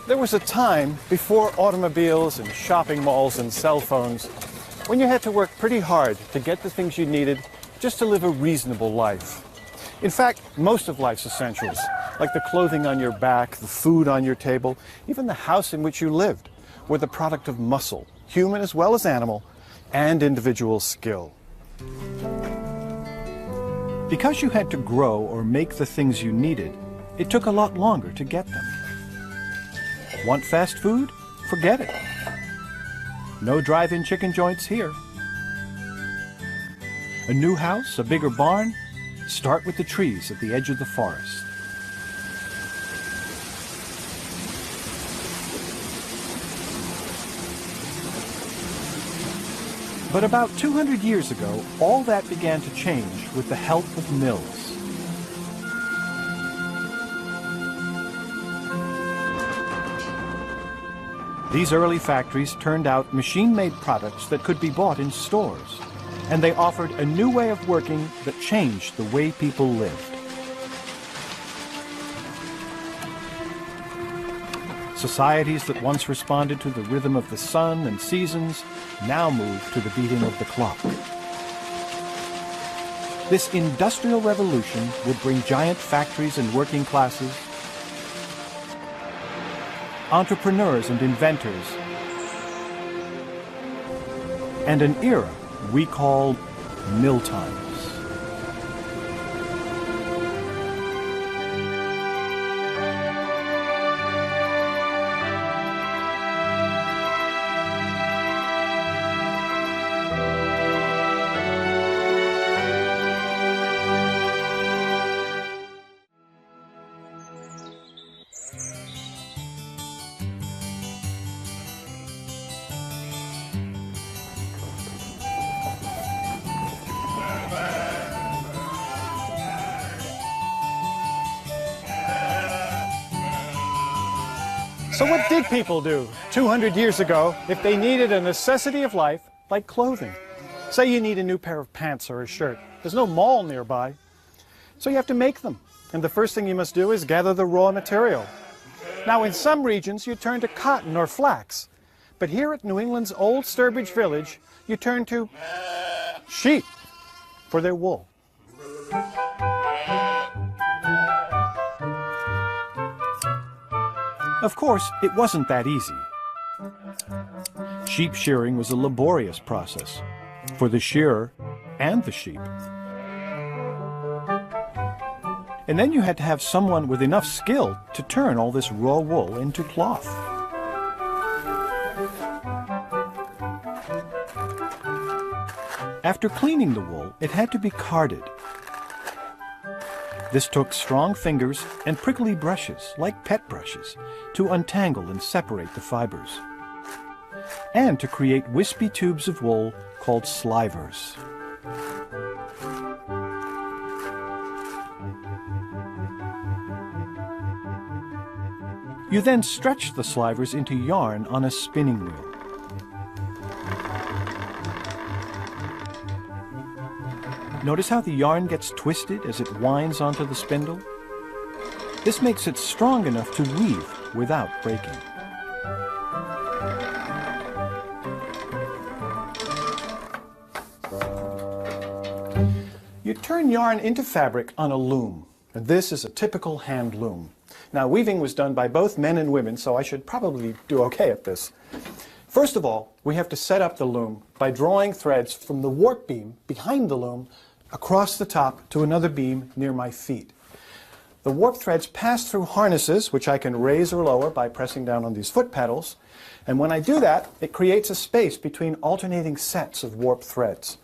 There was a time before automobiles and shopping malls and cell phones when you had to work pretty hard to get the things you needed just to live a reasonable life. In fact, most of life's essentials, like the clothing on your back, the food on your table, even the house in which you lived, were the product of muscle, human as well as animal, and individual skill. Because you had to grow or make the things you needed, it took a lot longer to get them. Want fast food? Forget it. No drive-in chicken joints here. A new house, a bigger barn? Start with the trees at the edge of the forest. But about 200 years ago, all that began to change with the help of mills. These early factories turned out machine-made products that could be bought in stores, and they offered a new way of working that changed the way people lived. Societies that once responded to the rhythm of the sun and seasons now moved to the beating of the clock. This industrial revolution would bring giant factories and working classes, entrepreneurs and inventors, and an era we call Mill Times. So what did people do 200 years ago if they needed a necessity of life like clothing? Say you need a new pair of pants or a shirt. There's no mall nearby, so you have to make them. And the first thing you must do is gather the raw material. Now in some regions you turn to cotton or flax, but here at New England's old Sturbridge Village you turn to sheep for their wool. Of course, it wasn't that easy. Sheep shearing was a laborious process for the shearer and the sheep. And then you had to have someone with enough skill to turn all this raw wool into cloth. After cleaning the wool, it had to be carded. This took strong fingers and prickly brushes, like pet brushes, to untangle and separate the fibers, and to create wispy tubes of wool called slivers. You then stretch the slivers into yarn on a spinning wheel. Notice how the yarn gets twisted as it winds onto the spindle? This makes it strong enough to weave without breaking. You turn yarn into fabric on a loom, and this is a typical hand loom. Now, weaving was done by both men and women, so I should probably do okay at this. First of all, we have to set up the loom by drawing threads from the warp beam behind the loom across the top to another beam near my feet. The warp threads pass through harnesses, which I can raise or lower by pressing down on these foot pedals. And when I do that, it creates a space between alternating sets of warp threads.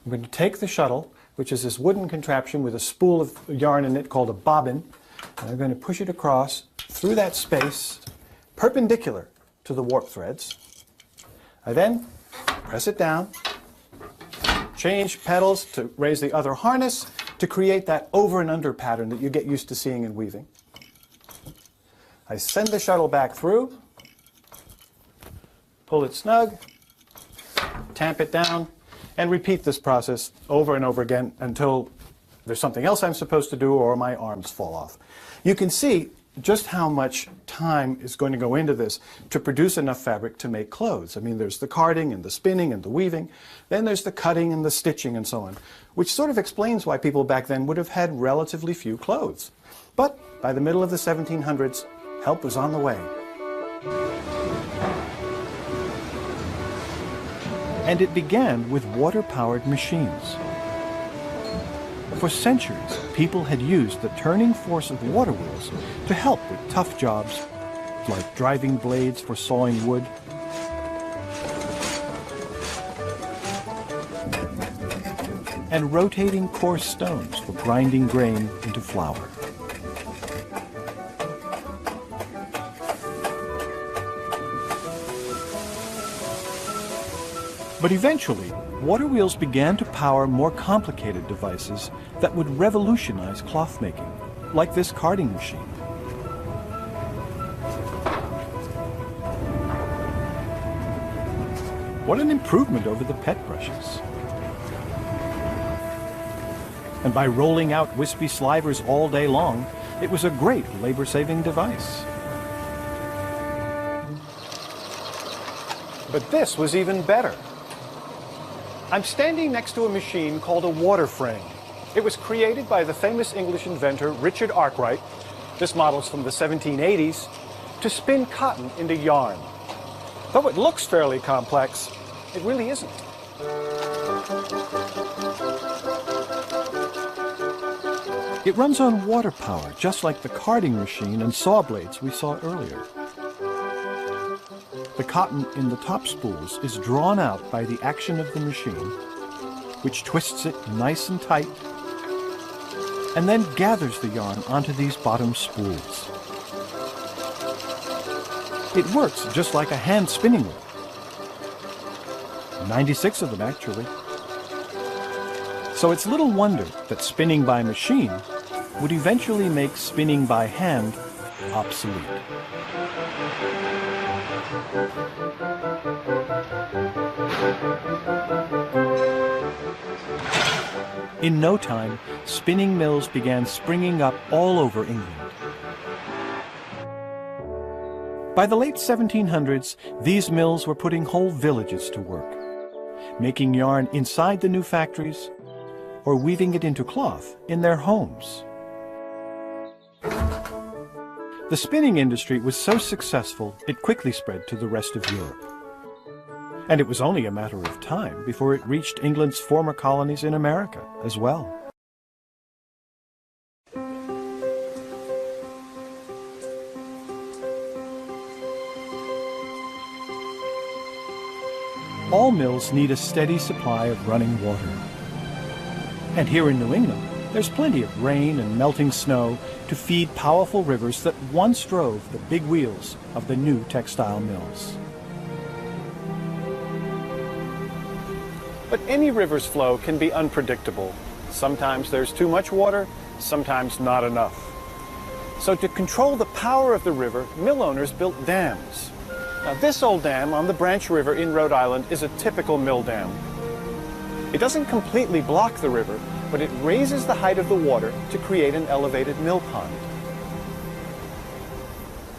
I'm going to take the shuttle, which is this wooden contraption with a spool of yarn in it called a bobbin, and I'm going to push it across through that space, perpendicular to the warp threads. I then press it down, change pedals to raise the other harness to create that over and under pattern that you get used to seeing in weaving. I send the shuttle back through, pull it snug, tamp it down, and repeat this process over and over again until there's something else I'm supposed to do or my arms fall off. You can see just how much time is going to go into this to produce enough fabric to make clothes. I mean, there's the carding and the spinning and the weaving. Then there's the cutting and the stitching and so on, which sort of explains why people back then would have had relatively few clothes. But by the middle of the 1700s, help was on the way. And it began with water-powered machines. For centuries, people had used the turning force of water wheels to help with tough jobs, like driving blades for sawing wood, and rotating coarse stones for grinding grain into flour. But eventually, water wheels began to power more complicated devices that would revolutionize cloth making, like this carding machine. What an improvement over the pet brushes. And by rolling out wispy slivers all day long, it was a great labor-saving device. But this was even better. I'm standing next to a machine called a water frame. It was created by the famous English inventor Richard Arkwright, this model's from the 1780s, to spin cotton into yarn. Though it looks fairly complex, it really isn't. It runs on water power, just like the carding machine and saw blades we saw earlier. The cotton in the top spools is drawn out by the action of the machine, which twists it nice and tight, and then gathers the yarn onto these bottom spools. It works just like a hand spinning wheel. 96 of them, actually. So it's little wonder that spinning by machine would eventually make spinning by hand obsolete. In no time, spinning mills began springing up all over England. By the late 1700s, these mills were putting whole villages to work, making yarn inside the new factories or weaving it into cloth in their homes. The spinning industry was so successful, it quickly spread to the rest of Europe. And it was only a matter of time before it reached England's former colonies in America as well. All mills need a steady supply of running water. And here in New England, there's plenty of rain and melting snow to feed powerful rivers that once drove the big wheels of the new textile mills. But any river's flow can be unpredictable. Sometimes there's too much water, sometimes not enough. So to control the power of the river, mill owners built dams. Now this old dam on the Branch River in Rhode Island is a typical mill dam. It doesn't completely block the river, but it raises the height of the water to create an elevated mill pond.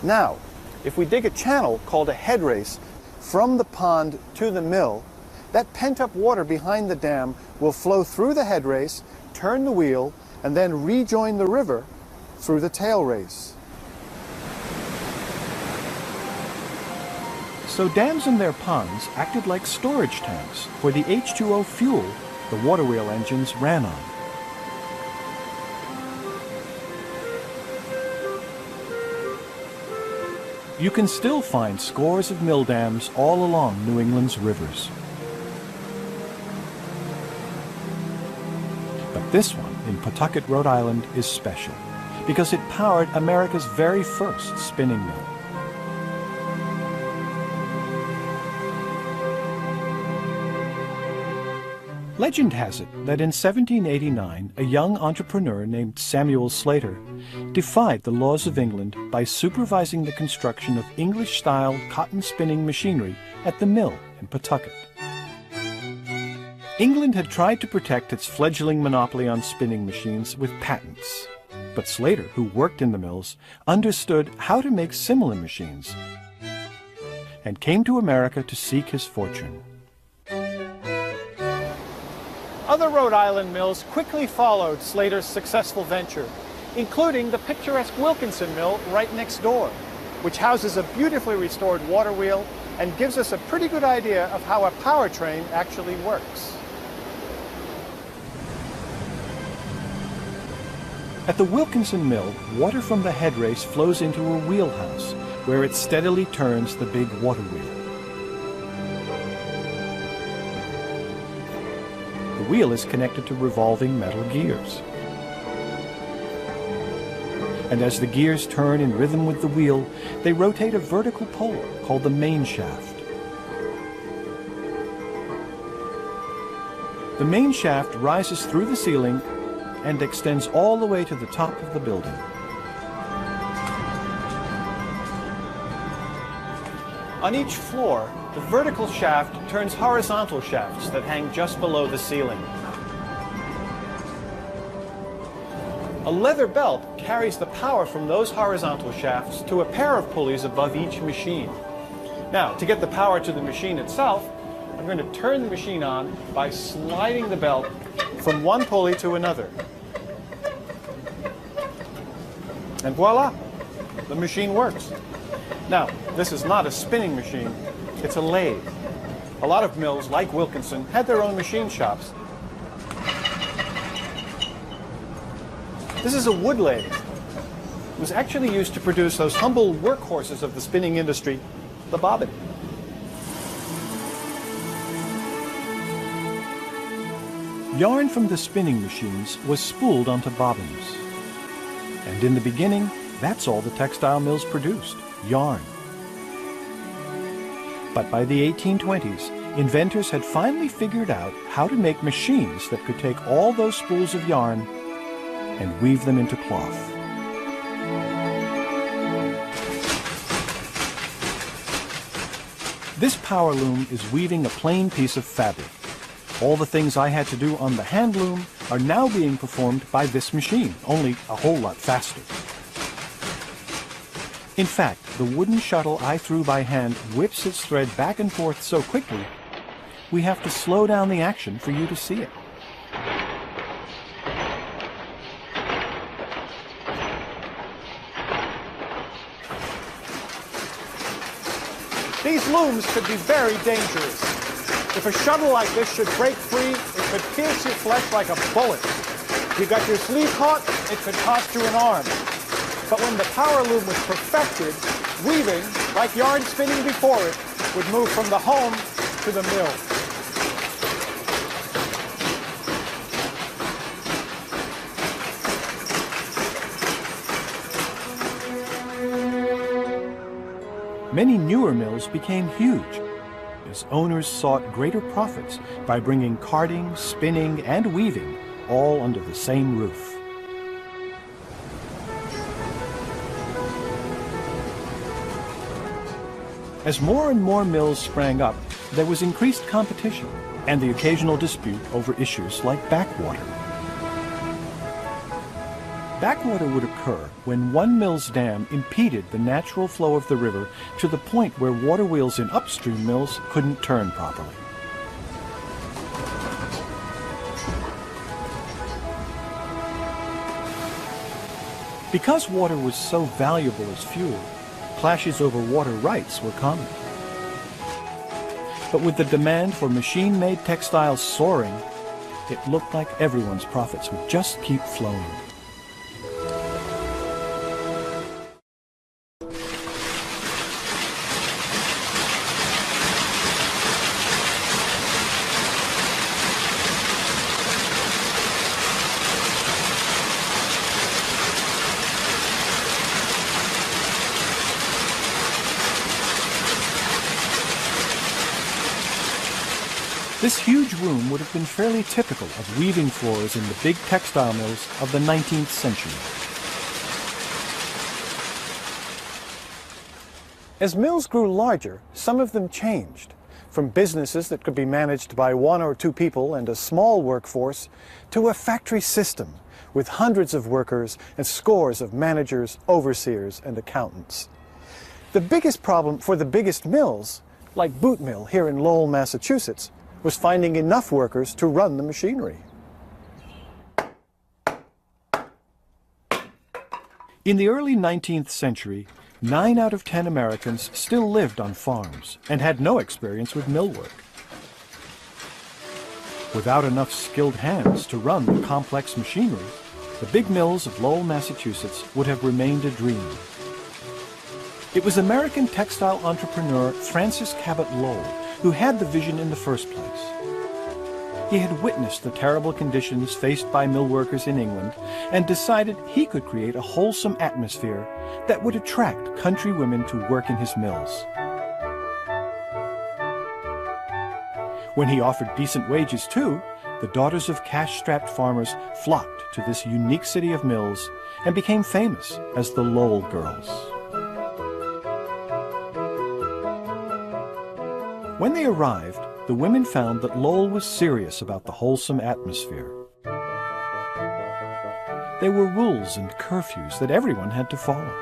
Now, if we dig a channel called a head race from the pond to the mill, that pent-up water behind the dam will flow through the head race, turn the wheel, and then rejoin the river through the tail race. So dams and their ponds acted like storage tanks for the H2O fuel the water wheel engines ran on. You can still find scores of mill dams all along New England's rivers. But this one in Pawtucket, Rhode Island is special because it powered America's very first spinning mill. Legend has it that in 1789, a young entrepreneur named Samuel Slater defied the laws of England by supervising the construction of English-style cotton spinning machinery at the mill in Pawtucket. England had tried to protect its fledgling monopoly on spinning machines with patents. But Slater, who worked in the mills, understood how to make similar machines and came to America to seek his fortune. Other Rhode Island mills quickly followed Slater's successful venture, including the picturesque Wilkinson Mill right next door, which houses a beautifully restored water wheel and gives us a pretty good idea of how a power train actually works. At the Wilkinson Mill, water from the head race flows into a wheelhouse, where it steadily turns the big water wheel. The wheel is connected to revolving metal gears. And as the gears turn in rhythm with the wheel, they rotate a vertical pole called the main shaft. The main shaft rises through the ceiling and extends all the way to the top of the building. On each floor, the vertical shaft turns horizontal shafts that hang just below the ceiling. A leather belt carries the power from those horizontal shafts to a pair of pulleys above each machine. Now, to get the power to the machine itself, I'm going to turn the machine on by sliding the belt from one pulley to another. And voila, the machine works. Now, this is not a spinning machine, it's a lathe. A lot of mills, like Wilkinson, had their own machine shops. This is a wood lathe. It was actually used to produce those humble workhorses of the spinning industry, the bobbin. Yarn from the spinning machines was spooled onto bobbins. And in the beginning, that's all the textile mills produced, yarn. But by the 1820s, inventors had finally figured out how to make machines that could take all those spools of yarn and weave them into cloth. This power loom is weaving a plain piece of fabric. All the things I had to do on the hand loom are now being performed by this machine, only a whole lot faster. In fact, the wooden shuttle I threw by hand whips its thread back and forth so quickly, we have to slow down the action for you to see it. These looms could be very dangerous. If a shuttle like this should break free, it could pierce your flesh like a bullet. If you got your sleeve caught, it could cost you an arm. But when the power loom was perfected, weaving, like yarn spinning before it, would move from the home to the mill. Many newer mills became huge as owners sought greater profits by bringing carding, spinning, and weaving all under the same roof. As more and more mills sprang up, there was increased competition and the occasional dispute over issues like backwater. Backwater would occur when one mill's dam impeded the natural flow of the river to the point where water wheels in upstream mills couldn't turn properly. Because water was so valuable as fuel, clashes over water rights were common. But with the demand for machine-made textiles soaring, it looked like everyone's profits would just keep flowing. This huge room would have been fairly typical of weaving floors in the big textile mills of the 19th century. As mills grew larger, some of them changed. from businesses that could be managed by 1 or 2 people and a small workforce to a factory system with hundreds of workers and scores of managers, overseers, and accountants. The biggest problem for the biggest mills, like Boot Mill here in Lowell, Massachusetts, was finding enough workers to run the machinery. In the early 19th century, 9 out of 10 Americans still lived on farms and had no experience with mill work. Without enough skilled hands to run the complex machinery, the big mills of Lowell, Massachusetts would have remained a dream. It was American textile entrepreneur Francis Cabot Lowell who had the vision in the first place. He had witnessed the terrible conditions faced by mill workers in England and decided he could create a wholesome atmosphere that would attract country women to work in his mills. When he offered decent wages too, the daughters of cash-strapped farmers flocked to this unique city of mills and became famous as the Lowell Girls. When they arrived, the women found that Lowell was serious about the wholesome atmosphere. There were rules and curfews that everyone had to follow,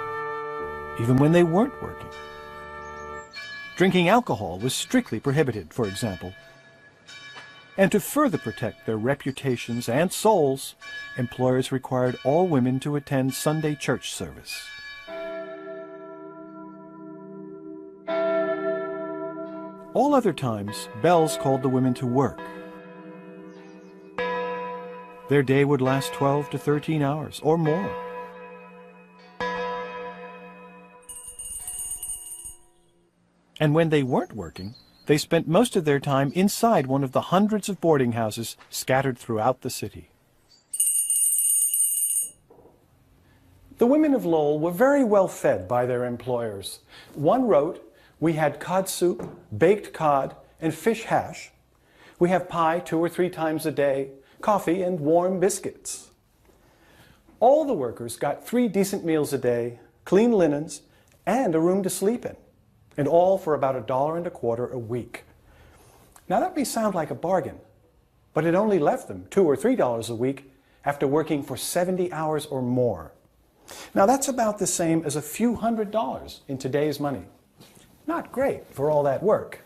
even when they weren't working. Drinking alcohol was strictly prohibited, for example. And to further protect their reputations and souls, employers required all women to attend Sunday church service. All other times, bells called the women to work. Their day would last 12 to 13 hours or more. And when they weren't working, they spent most of their time inside one of the hundreds of boarding houses scattered throughout the city. The women of Lowell were very well fed by their employers. One wrote, "We had cod soup, baked cod, and fish hash. We have pie 2 or 3 times a day, coffee and warm biscuits." All the workers got 3 decent meals a day, clean linens, and a room to sleep in, and all for about $1.25 a week. Now that may sound like a bargain, but it only left them $2 or $3 a week after working for 70 hours or more. Now that's about the same as a few $100s in today's money. Not great for all that work,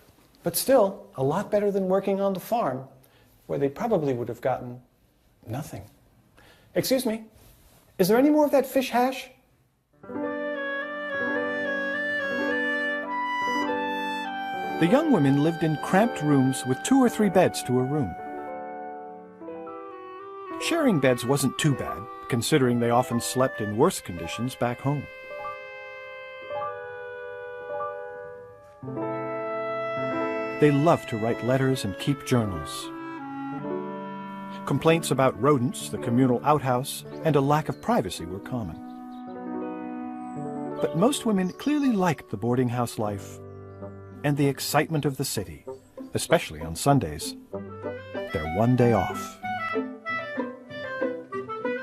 but still a lot better than working on the farm, where they probably would have gotten nothing. Excuse me, is there any more of that fish hash? The young women lived in cramped rooms with 2 or 3 beds to a room. Sharing beds wasn't too bad, considering they often slept in worse conditions back home. They loved to write letters and keep journals. Complaints about rodents, the communal outhouse, and a lack of privacy were common. But most women clearly liked the boarding house life and the excitement of the city, especially on Sundays, their one day off.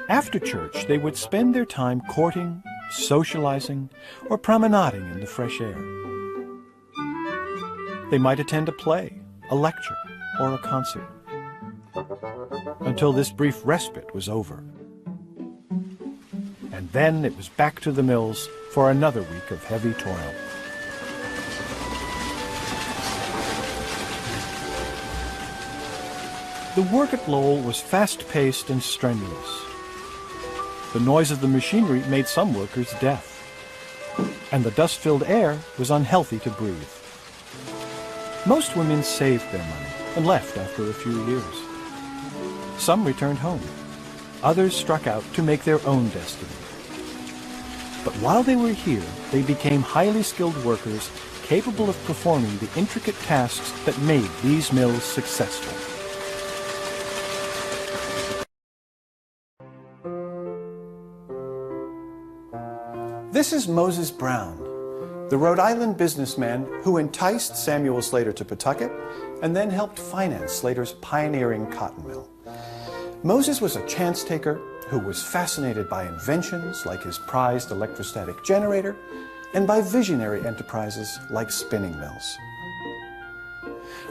After church, they would spend their time courting, socializing, or promenading in the fresh air. They might attend a play, a lecture, or a concert, until this brief respite was over. And then it was back to the mills for another week of heavy toil. The work at Lowell was fast-paced and strenuous. The noise of the machinery made some workers deaf, and the dust-filled air was unhealthy to breathe. Most women saved their money and left after a few years. Some returned home. Others struck out to make their own destiny. But while they were here, they became highly skilled workers capable of performing the intricate tasks that made these mills successful. This is Moses Brown, the Rhode Island businessman who enticed Samuel Slater to Pawtucket and then helped finance Slater's pioneering cotton mill. Moses was a chance taker who was fascinated by inventions like his prized electrostatic generator and by visionary enterprises like spinning mills.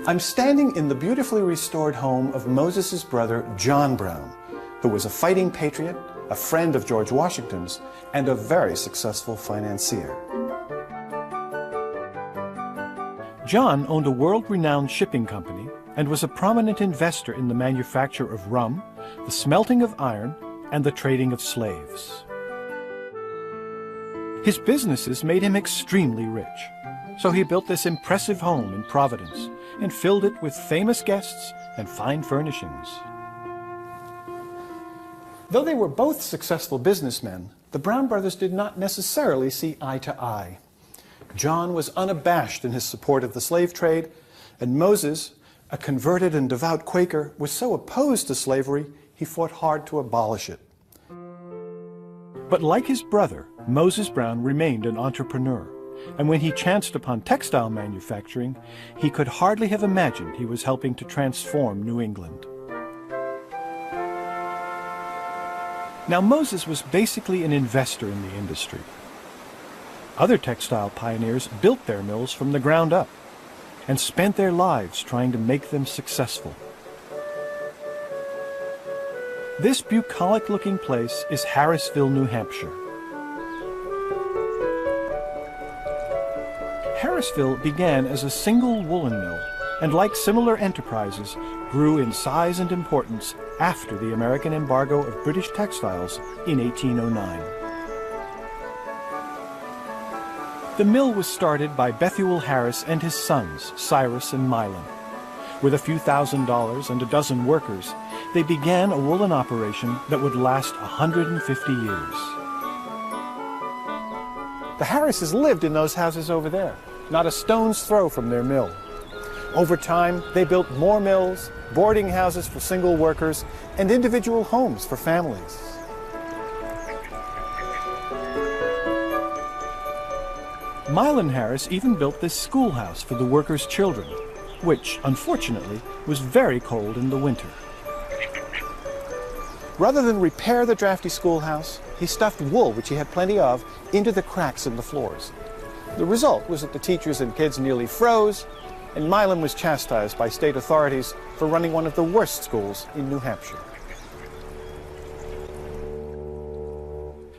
I'm standing in the beautifully restored home of Moses' brother, John Brown, who was a fighting patriot, a friend of George Washington's, and a very successful financier. John owned a world-renowned shipping company and was a prominent investor in the manufacture of rum, the smelting of iron, and the trading of slaves. His businesses made him extremely rich, so he built this impressive home in Providence and filled it with famous guests and fine furnishings. Though they were both successful businessmen, the Brown brothers did not necessarily see eye to eye. John was unabashed in his support of the slave trade, and Moses, a converted and devout Quaker, was so opposed to slavery, he fought hard to abolish it. But like his brother, Moses Brown remained an entrepreneur, and when he chanced upon textile manufacturing, he could hardly have imagined he was helping to transform New England. Now, Moses was basically an investor in the industry. Other textile pioneers built their mills from the ground up and spent their lives trying to make them successful. This bucolic-looking place is Harrisville, New Hampshire. Harrisville began as a single woolen mill, and like similar enterprises, grew in size and importance after the American embargo of British textiles in 1809. The mill was started by Bethuel Harris and his sons, Cyrus and Milan. With a few $1,000s and a dozen workers, they began a woolen operation that would last 150 years. The Harrises lived in those houses over there, not a stone's throw from their mill. Over time, they built more mills, boarding houses for single workers, and individual homes for families. Milan Harris even built this schoolhouse for the workers' children, which, unfortunately, was very cold in the winter. Rather than repair the drafty schoolhouse, he stuffed wool, which he had plenty of, into the cracks in the floors. The result was that the teachers and kids nearly froze, and Milan was chastised by state authorities for running one of the worst schools in New Hampshire.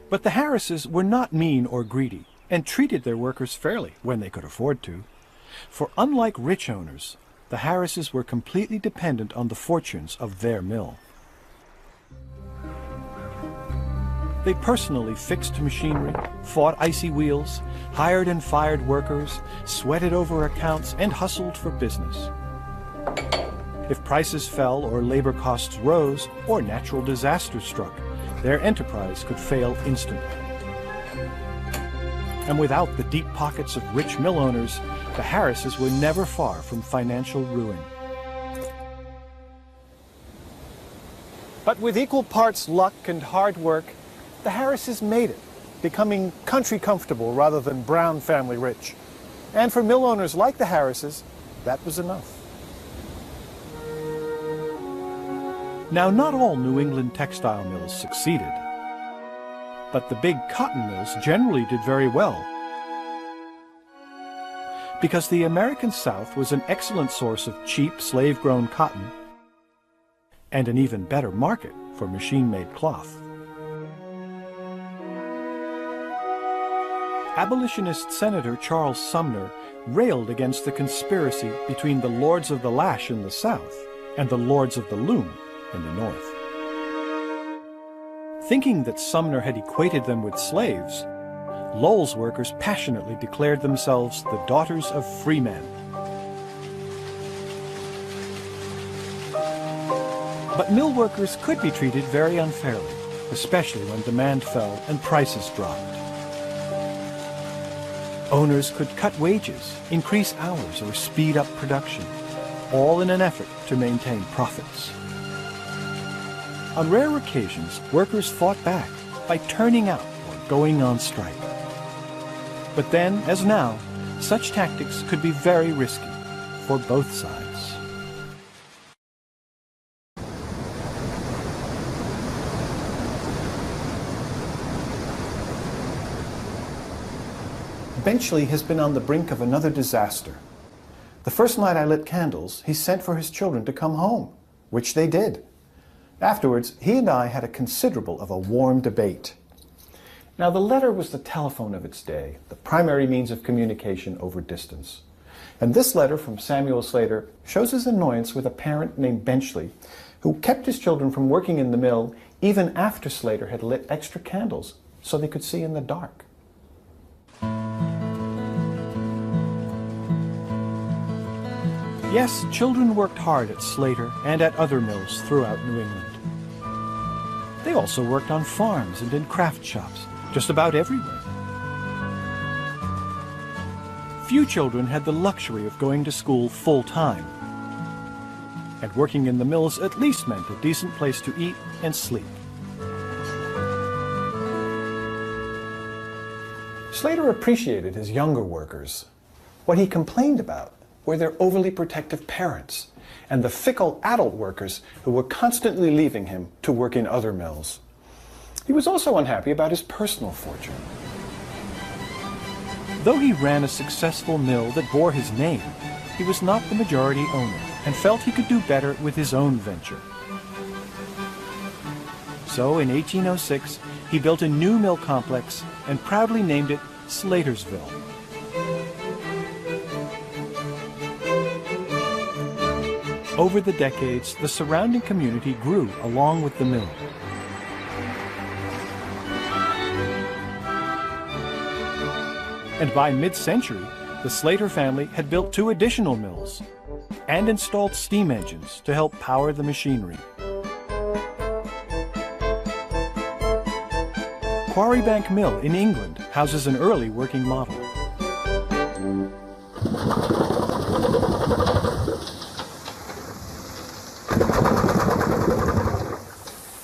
But the Harrises were not mean or greedy, and treated their workers fairly when they could afford to. For unlike rich owners, the Harrises were completely dependent on the fortunes of their mill. They personally fixed machinery, fought icy wheels, hired and fired workers, sweated over accounts, and hustled for business. If prices fell or labor costs rose or natural disasters struck, their enterprise could fail instantly. And without the deep pockets of rich mill owners, the Harrises were never far from financial ruin. But with equal parts luck and hard work, the Harrises made it, becoming country comfortable rather than Brown family rich. And for mill owners like the Harrises, that was enough. Now, not all New England textile mills succeeded, but the big cotton mills generally did very well, because the American South was an excellent source of cheap slave-grown cotton and an even better market for machine-made cloth. Abolitionist Senator Charles Sumner railed against the conspiracy between the Lords of the Lash in the South and the Lords of the Loom in the North. Thinking that Sumner had equated them with slaves, Lowell's workers passionately declared themselves the daughters of free men. But mill workers could be treated very unfairly, especially when demand fell and prices dropped. Owners could cut wages, increase hours, or speed up production, all in an effort to maintain profits. On rare occasions, workers fought back by turning out or going on strike. But then, as now, such tactics could be very risky for both sides. Benchley has been on the brink of another disaster. The first night I lit candles, he sent for his children to come home, which they did. Afterwards, he and I had a considerable of a warm debate. Now, the letter was the telephone of its day, the primary means of communication over distance. And this letter from Samuel Slater shows his annoyance with a parent named Benchley, who kept his children from working in the mill even after Slater had lit extra candles so they could see in the dark. Yes, children worked hard at Slater and at other mills throughout New England. They also worked on farms and in craft shops, just about everywhere. Few children had the luxury of going to school full-time, and working in the mills at least meant a decent place to eat and sleep. Slater appreciated his younger workers. What he complained about were their overly protective parents and the fickle adult workers who were constantly leaving him to work in other mills. He was also unhappy about his personal fortune. Though he ran a successful mill that bore his name, he was not the majority owner and felt he could do better with his own venture. So in 1806, he built a new mill complex and proudly named it Slatersville. Over the decades, the surrounding community grew along with the mill. And by mid-century, the Slater family had built 2 additional mills and installed steam engines to help power the machinery. Quarrybank Mill in England houses an early working model.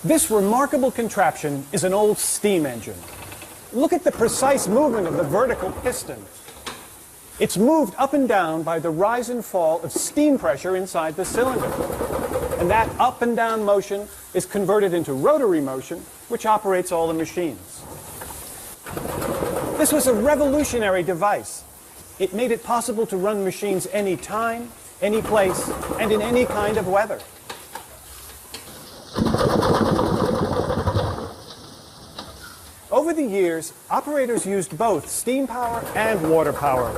This remarkable contraption is an old steam engine. Look at the precise movement of the vertical piston. It's moved up and down by the rise and fall of steam pressure inside the cylinder. And that up and down motion is converted into rotary motion, which operates all the machines. This was a revolutionary device. It made it possible to run machines any time, any place, and in any kind of weather. Over the years, operators used both steam power and water power.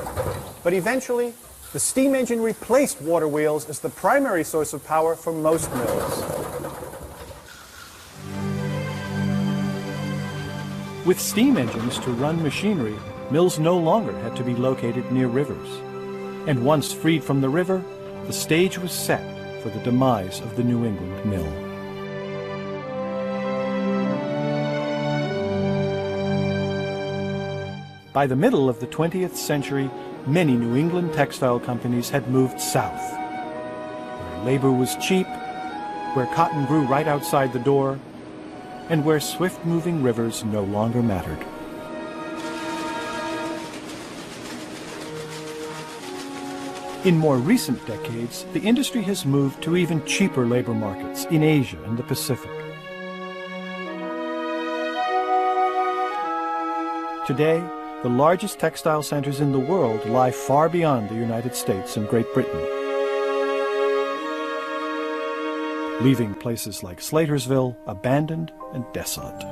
But eventually, the steam engine replaced water wheels as the primary source of power for most mills. With steam engines to run machinery, mills no longer had to be located near rivers. And once freed from the river, the stage was set for the demise of the New England mill. By the middle of the 20th century, many New England textile companies had moved south, where labor was cheap, where cotton grew right outside the door, and where swift-moving rivers no longer mattered. In more recent decades, the industry has moved to even cheaper labor markets in Asia and the Pacific. Today, the largest textile centers in the world lie far beyond the United States and Great Britain, leaving places like Slatersville abandoned and desolate.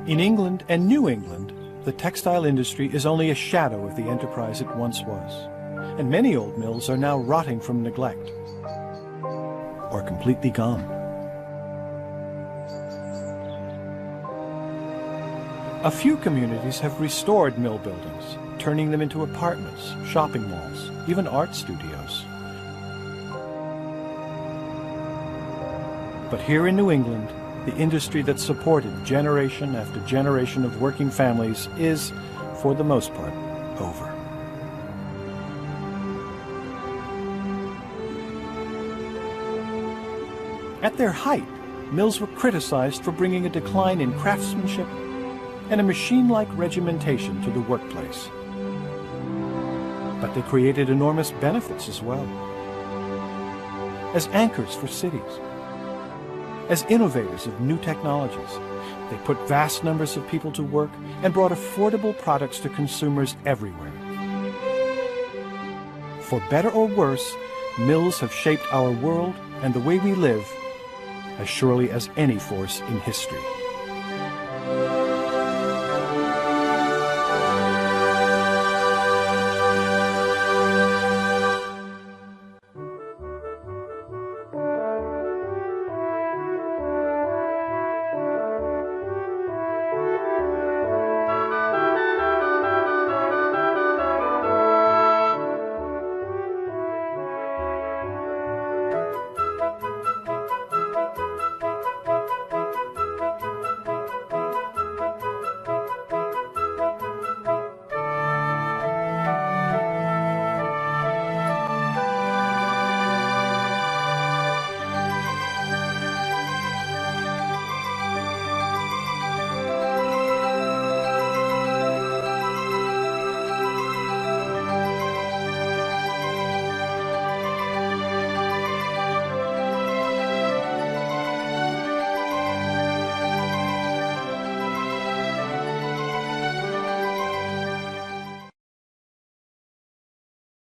In England and New England, the textile industry is only a shadow of the enterprise it once was, and many old mills are now rotting from neglect or completely gone. A few communities have restored mill buildings, turning them into apartments, shopping malls, even art studios. But here in New England, the industry that supported generation after generation of working families is, for the most part, over. At their height, mills were criticized for bringing a decline in craftsmanship and a machine-like regimentation to the workplace. But they created enormous benefits as well. As anchors for cities, as innovators of new technologies. They put vast numbers of people to work and brought affordable products to consumers everywhere. For better or worse, mills have shaped our world and the way we live as surely as any force in history.